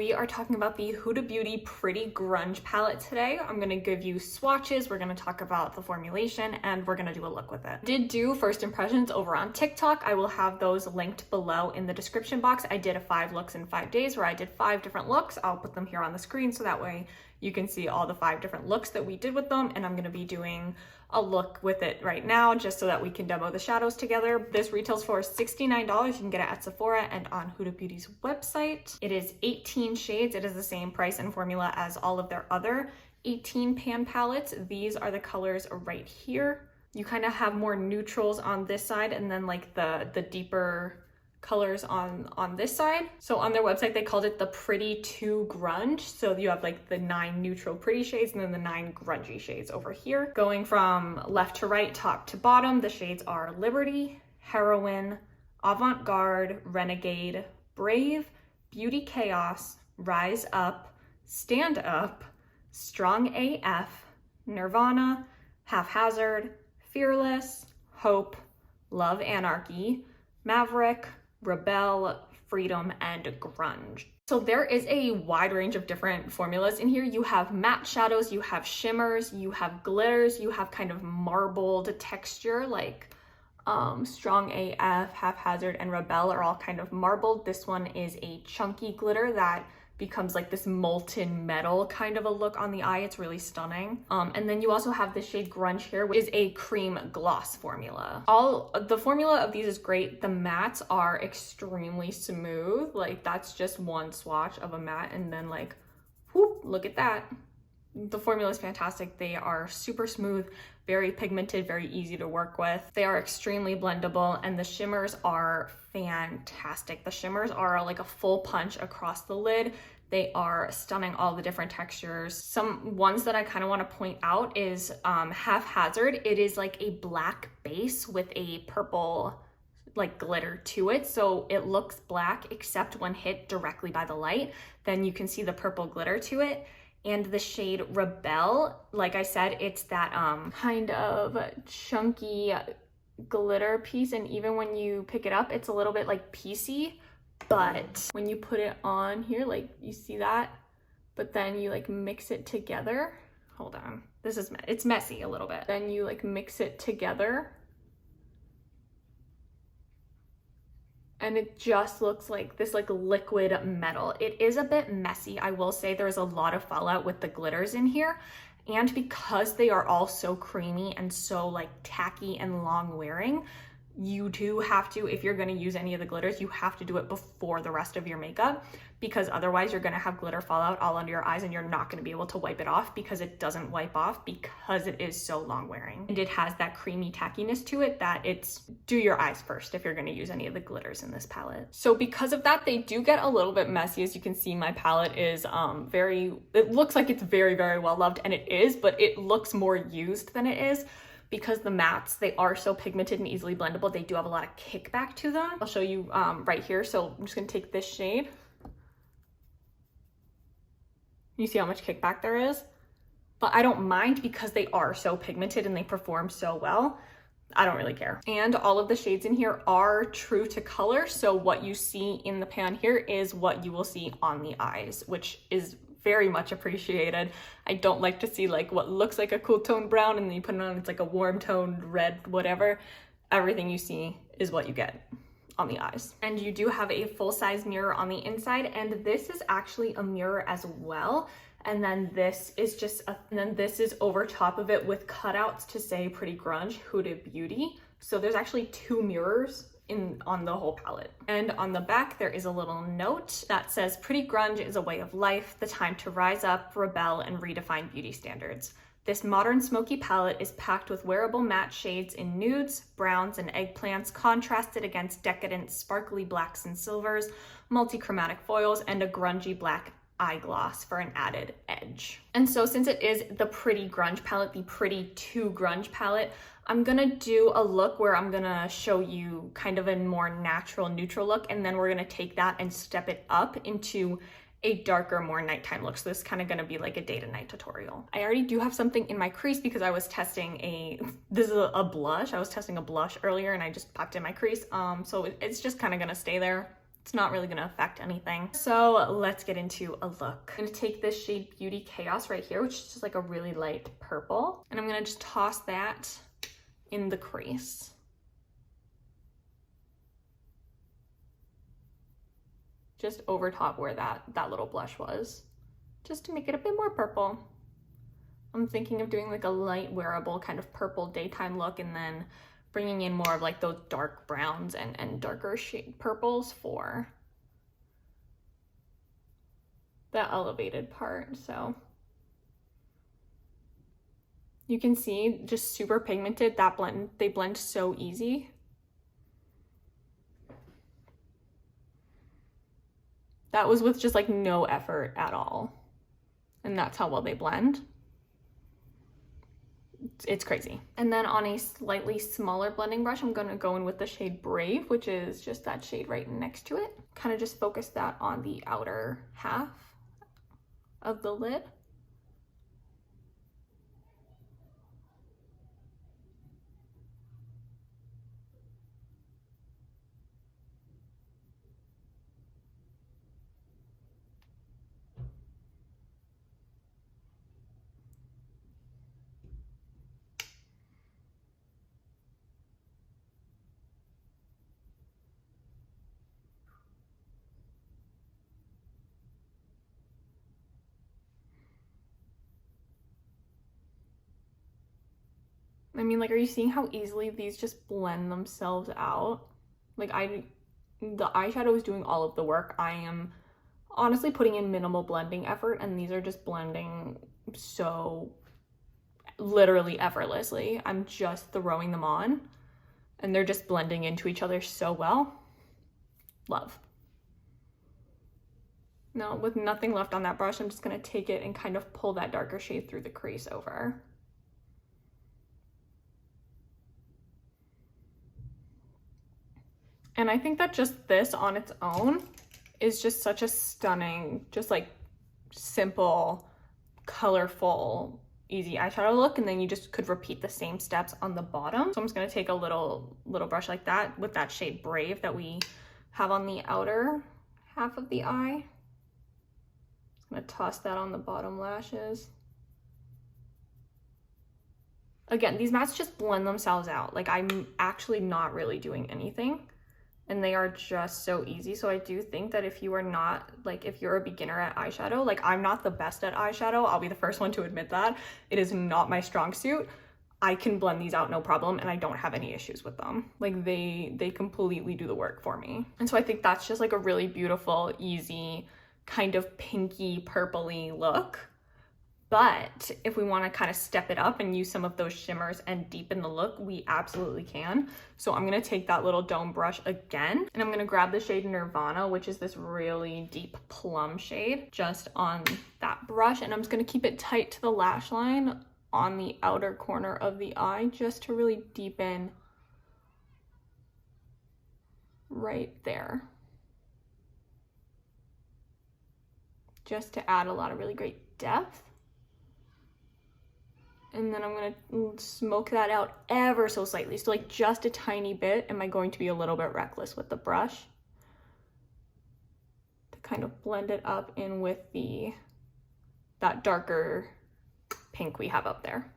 we are talking about the Huda Beauty Pretty Grunge palette today. I'm gonna give you swatches, we're gonna talk about the formulation, and we're gonna do a look with it. Did do first impressions over on TikTok. I will have those linked below in the description box. I did a 5 looks in 5 days where I did 5 different looks. I'll put them here on the screen so that way you can see all the 5 different looks that we did with them, and I'm gonna be doing a look with it right now just so that we can demo the shadows together. This retails for $69. You can get it at Sephora and on Huda Beauty's website. It is 18 shades. It is the same price and formula as all of their other 18 pan palettes. These are the colors right here. You kind of have more neutrals on this side and then like the deeper colors on this side. So on their website, they called it the Pretty 2 Grunge. So you have like the 9 neutral pretty shades and then the 9 grungy shades over here. Going from left to right, top to bottom, the shades are Liberty, Heroine, Avant-Garde, Renegade, Brave, Beauty Chaos, Rise Up, Stand Up, Strong AF, Nirvana, Haphazard, Fearless, Hope, Love Anarchy, Maverick, Rebel, Freedom, and Grunge. So there is a wide range of different formulas in here. You have matte shadows, you have shimmers, you have glitters, you have kind of marbled texture like Strong AF, Haphazard, and Rebel are all kind of marbled. This one is a chunky glitter that becomes like this molten metal kind of a look on the eye. It's really stunning. And then you also have the shade Grunge here, which is a cream gloss formula. The formula of these is great. The mattes are extremely smooth. Like that's just one swatch of a matte and then like, whoop, look at that. The formula is fantastic. They are super smooth, very pigmented, very easy to work with. They are extremely blendable and the shimmers are fantastic. The shimmers are like a full punch across the lid. They are stunning, all the different textures. Some ones that I kind of want to point out is Haphazard. It is like a black base with a purple like glitter to it. So it looks black except when hit directly by the light, then you can see the purple glitter to it. And the shade Rebel, like I said, it's that kind of chunky glitter piece, and even when you pick it up, it's a little bit like piecey, but when you put it on here, like you see that, but then you like mix it together. Hold on, it's messy a little bit. Then you like mix it together, and it just looks like this like liquid metal. It is a bit messy. I will say there's a lot of fallout with the glitters in here. And because they are all so creamy and so like tacky and long wearing, you do have to, if you're gonna use any of the glitters, you have to do it before the rest of your makeup, because otherwise you're gonna have glitter fallout all under your eyes and you're not gonna be able to wipe it off, because it doesn't wipe off because it is so long wearing. And it has that creamy tackiness to it that it's do your eyes first if you're gonna use any of the glitters in this palette. So because of that, they do get a little bit messy. As you can see, my palette is it looks like it's very, very well loved, and it is, but it looks more used than it is. Because the mattes, they are so pigmented and easily blendable, they do have a lot of kickback to them. I'll show you right here. So I'm just gonna take this shade. You see how much kickback there is? But I don't mind because they are so pigmented and they perform so well. I don't really care. And all of the shades in here are true to color. So what you see in the pan here is what you will see on the eyes, which is very much appreciated. I don't like to see like what looks like a cool tone brown and then you put it on, it's like a warm toned red, whatever. Everything you see is what you get on the eyes. And you do have a full-size mirror on the inside, and this is actually a mirror as well. And then this is this is over top of it with cutouts to say Pretty Grunge, Huda Beauty. So there's actually 2 mirrors on the whole palette. And on the back, there is a little note that says, Pretty Grunge is a way of life, the time to rise up, rebel, and redefine beauty standards. This modern smoky palette is packed with wearable matte shades in nudes, browns, and eggplants, contrasted against decadent sparkly blacks and silvers, multi-chromatic foils, and a grungy black eye gloss for an added edge. And so since it is the Pretty Grunge palette, the Pretty 2 Grunge palette, I'm gonna do a look where I'm gonna show you kind of a more natural neutral look, and then we're gonna take that and step it up into a darker, more nighttime look. So this is kind of gonna be like a day to night tutorial. I already do have something in my crease because I was testing this is a blush. I was testing a blush earlier and I just popped in my crease. So it's just kind of gonna stay there it's not really gonna affect anything. So let's get into a look. I'm gonna take this shade Beauty Chaos right here, which is just like a really light purple. And I'm gonna just toss that in the crease. Just over top where that little blush was, just to make it a bit more purple. I'm thinking of doing like a light wearable kind of purple daytime look, and then bringing in more of like those dark browns and darker shade purples for the elevated part. So you can see, just super pigmented, that blend, they blend so easy. That was with just like no effort at all. And that's how well they blend. It's crazy. And then on a slightly smaller blending brush, I'm gonna go in with the shade Brave, which is just that shade right next to it. Kind of just focus that on the outer half of the lid. I mean, like, are you seeing how easily these just blend themselves out? Like, the eyeshadow is doing all of the work. I am honestly putting in minimal blending effort, and these are just blending so literally effortlessly. I'm just throwing them on, and they're just blending into each other so well. Love. Now, with nothing left on that brush, I'm just gonna take it and kind of pull that darker shade through the crease over. And I think that just this on its own is just such a stunning, just like simple, colorful, easy eyeshadow look. And then you just could repeat the same steps on the bottom. So I'm just gonna take a little brush like that with that shade Brave that we have on the outer half of the eye. I'm gonna toss that on the bottom lashes. Again, these mattes just blend themselves out. Like, I'm actually not really doing anything, and they are just so easy. So I do think that if you are not, like, if you're a beginner at eyeshadow, like, I'm not the best at eyeshadow, I'll be the first one to admit that. It is not my strong suit. I can blend these out no problem, and I don't have any issues with them. Like, they completely do the work for me. And so I think that's just like a really beautiful, easy, kind of pinky purpley look. But if we want to kind of step it up and use some of those shimmers and deepen the look, we absolutely can. So I'm going to take that little dome brush again, and I'm going to grab the shade Nirvana, which is this really deep plum shade, just on that brush. And I'm just going to keep it tight to the lash line on the outer corner of the eye, just to really deepen right there. Just to add a lot of really great depth. And then I'm gonna smoke that out ever so slightly. So like just a tiny bit. Am I going to be a little bit reckless with the brush to kind of blend it up in with that darker pink we have up there.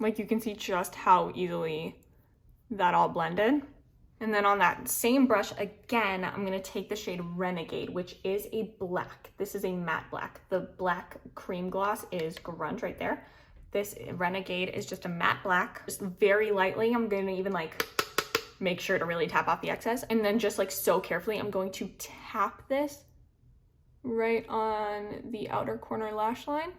Like, you can see just how easily that all blended. And then on that same brush again, I'm gonna take the shade Renegade, which is a black. This is a matte black. The black cream gloss is Grunge right there. This Renegade is just a matte black. Just very lightly, I'm gonna even like make sure to really tap off the excess. And then just like so carefully, I'm going to tap this right on the outer corner lash line.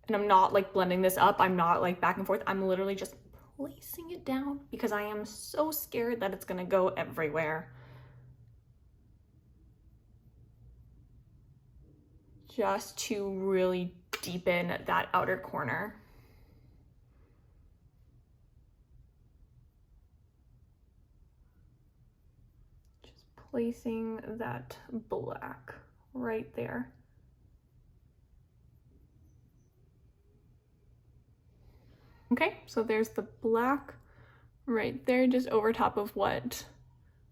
And I'm not like blending this up. I'm not like back and forth. I'm literally just placing it down because I am so scared that it's gonna go everywhere. Just to really deepen that outer corner. Just placing that black right there. Okay, so there's the black right there, just over top of what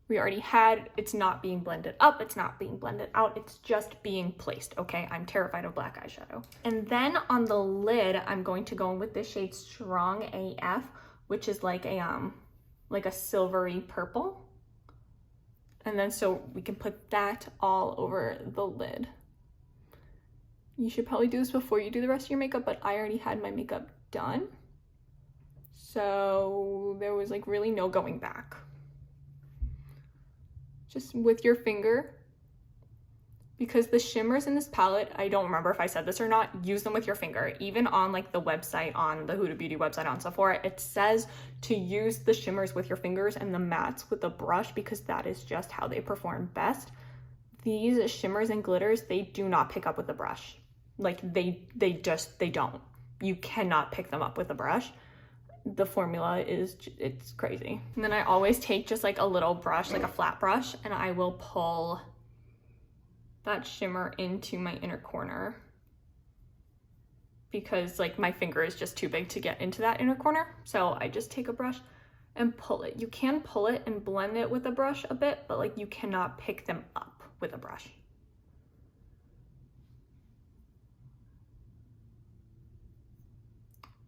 we already had. It's not being blended up, it's not being blended out, it's just being placed, okay? I'm terrified of black eyeshadow. And then on the lid, I'm going to go in with the shade Strong AF, which is like a silvery purple. And then so we can put that all over the lid. You should probably do this before you do the rest of your makeup, but I already had my makeup done. So there was like really no going back. Just with your finger, because the shimmers in this palette, I don't remember if I said this or not, use them with your finger. Even on like the website, on the Huda Beauty website on Sephora, it says to use the shimmers with your fingers and the mattes with a brush because that is just how they perform best. These shimmers and glitters, they do not pick up with a brush. Like they don't. You cannot pick them up with a brush. The formula is, it's crazy. And then I always take just like a little brush, like a flat brush, and I will pull that shimmer into my inner corner because like my finger is just too big to get into that inner corner. So I just take a brush and pull it. You can pull it and blend it with a brush a bit, but like you cannot pick them up with a brush.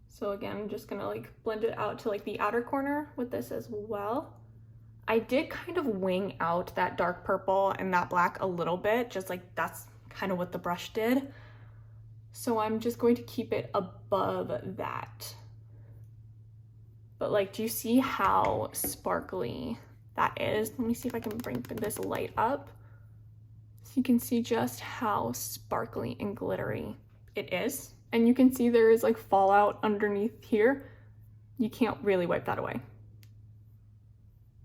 So again, I'm just gonna like blend it out to like the outer corner with this as well. I did kind of wing out that dark purple and that black a little bit, just like that's kind of what the brush did. So I'm just going to keep it above that. But like, do you see how sparkly that is? Let me see if I can bring this light up so you can see just how sparkly and glittery it is. And you can see there is like fallout underneath here. You can't really wipe that away.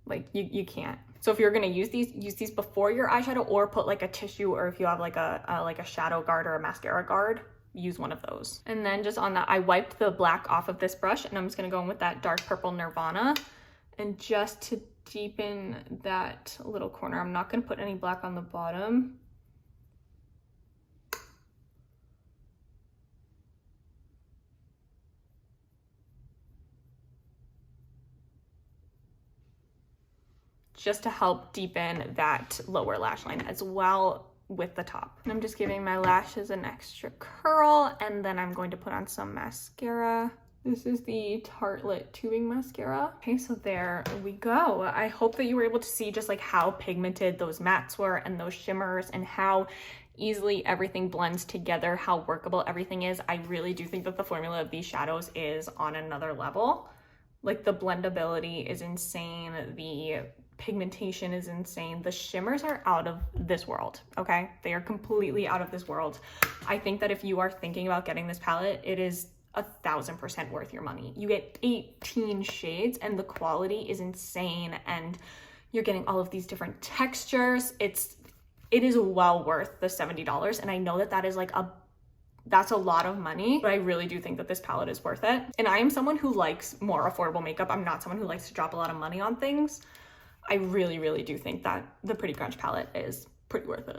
Like you can't. So if you're gonna use these before your eyeshadow, or put like a tissue, or if you have like a shadow guard or a mascara guard, use one of those. And then just on that, I wiped the black off of this brush and I'm just gonna go in with that dark purple Nirvana. And just to deepen that little corner, I'm not gonna put any black on the bottom. Just to help deepen that lower lash line as well with the top. And I'm just giving my lashes an extra curl, and then I'm going to put on some mascara. This is the Tartelette Tubing Mascara. Okay, so there we go. I hope that you were able to see just like how pigmented those mattes were and those shimmers, and how easily everything blends together, how workable everything is. I really do think that the formula of these shadows is on another level. Like the blendability is insane, the pigmentation is insane, the shimmers are out of this world, okay? They are completely out of this world. I think that if you are thinking about getting this palette, it is 1000% worth your money. You get 18 shades and the quality is insane, and you're getting all of these different textures. It is well worth the $70, and I know that that is like that's a lot of money, but I really do think that this palette is worth it. And I am someone who likes more affordable makeup. I'm not someone who likes to drop a lot of money on things. I really, really do think that the Pretty Grunge palette is pretty worth it.